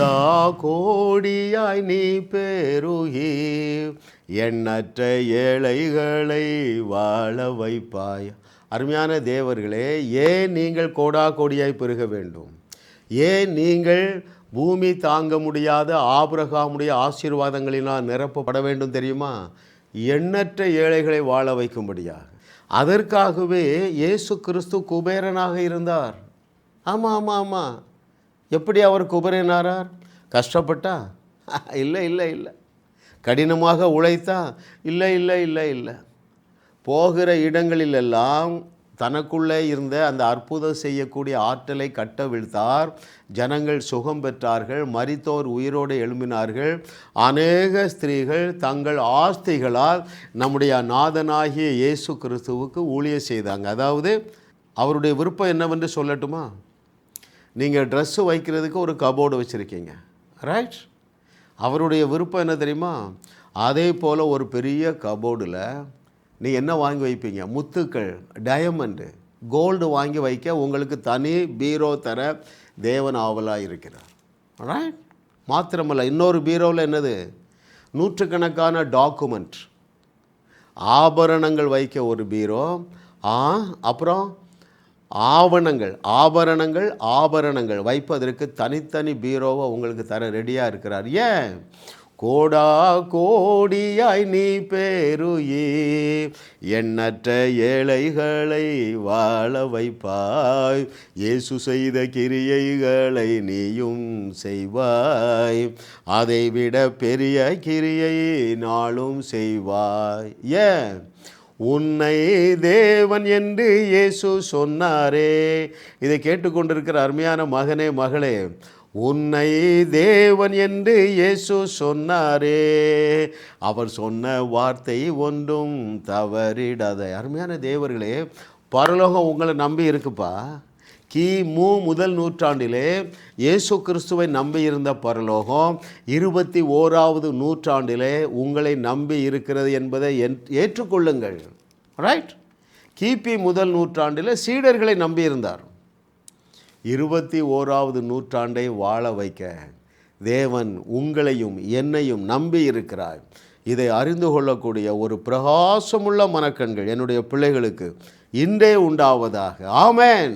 கோடா கோடியாய் நீ பெருகி எண்ணற்ற ஏழைகளை வாழ வைப்பாய். அருமையான தேவர்களே, ஏன் நீங்கள் கோடா கோடியாய் பெருக வேண்டும்? ஏன் நீங்கள் பூமி தாங்க முடியாத ஆபிரகாமுடைய ஆசீர்வாதங்களினால் நிரப்பப்பட வேண்டும் தெரியுமா? எண்ணற்ற ஏழைகளை வாழ வைக்கும்படியாக. அதற்காகவே இயேசு கிறிஸ்து குபேரனாக இருந்தார். ஆமாம் ஆமாம் ஆமாம். எப்படி அவர் குபேரனாரார்? கஷ்டப்பட்டா? இல்லை இல்லை இல்லை. கடினமாக உழைத்தா? இல்லை இல்லை இல்லை இல்லை. போகிற இடங்களிலெல்லாம் தனக்குள்ளே இருந்த அந்த அற்புதம் செய்யக்கூடிய ஆற்றலை கட்டவிழ்த்தார். ஜனங்கள் சுகம் பெற்றார்கள், மரித்தோர் உயிரோடு எழும்பினார்கள். அநேக ஸ்திரீகள் தங்கள் ஆஸ்திகளால் நம்முடைய நாதனாகிய இயேசு கிறிஸ்துவுக்கு ஊழியம் செய்தாங்க. அதாவது அவருடைய விருப்பம் என்னவென்று சொல்லட்டுமா? நீங்கள் ட்ரெஸ்ஸு வைக்கிறதுக்கு ஒரு கபோர்டு வச்சுருக்கீங்க, ரைட்? அவருடைய விருப்பம் என்ன தெரியுமா? அதே போல் ஒரு பெரிய கபோர்டில் நீ என்ன வாங்கி வைப்பீங்க? முத்துக்கள், டயமண்டு, கோல்டு வாங்கி வைக்க உங்களுக்கு தனி பீரோ தர தேவன் ஆவலாக இருக்கிறார், ரைட்? மாத்திரமல்ல, இன்னொரு பீரோவில் என்னது? நூற்றுக்கணக்கான டாக்குமெண்ட், ஆபரணங்கள் வைக்க ஒரு பீரோ, அப்புறம் ஆபரணங்கள் வைப்பதற்கு தனித்தனி பீரோவை உங்களுக்கு தர ரெடியாக இருக்கிறார். ஏன்? கோடா கோடியாய் நீ பெருகி எண்ணற்ற ஏழைகளை வாழ வைப்பாய். இயேசு செய்த கிரியைகளை நீயும் செய்வாய், அதைவிட பெரிய கிரியை நாளும் செய்வாய். ஏன்? உன்னை தேவன் என்று இயேசு சொன்னாரே. இதை கேட்டுக்கொண்டிருக்கிற அருமையான மகனே, மகளே, உன்னை தேவன் என்று இயேசு சொன்னாரே, அவர் சொன்ன வார்த்தை ஒன்றும் தவறிடாத. அருமையான தேவர்களே, பரலோகம் உங்களை நம்பி இருக்குப்பா. கிமு முதல் நூற்றாண்டிலே இயேசு கிறிஸ்துவை நம்பி இருந்த பரலோகம் 21வது நூற்றாண்டிலே உங்களை நம்பி இருக்கிறது என்பதை ஏற்றுக்கொள்ளுங்கள், ரைட்? கிபி முதல் நூற்றாண்டில் சீடர்களை நம்பியிருந்தார். 21வது நூற்றாண்டை வாழ வைக்க தேவன் உங்களையும் என்னையும் நம்பி இருக்கிறார். இதை அறிந்து கொள்ளக்கூடிய ஒரு பிரகாசமுள்ள மனக்கண்கள் என்னுடைய பிள்ளைகளுக்கு இன்றே உண்டாவதாக. ஆமென்.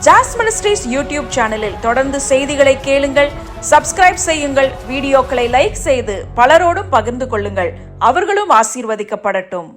ஜாஸ் மினிஸ்ட்ரீஸ் யூடியூப் சேனலில் தொடர்ந்து செய்திகளை கேளுங்கள், சப்ஸ்கிரைப் செய்யுங்கள், வீடியோக்களை லைக் செய்து பலரோடும் பகிர்ந்து கொள்ளுங்கள். அவர்களும் ஆசீர்வதிக்கப்படட்டும்.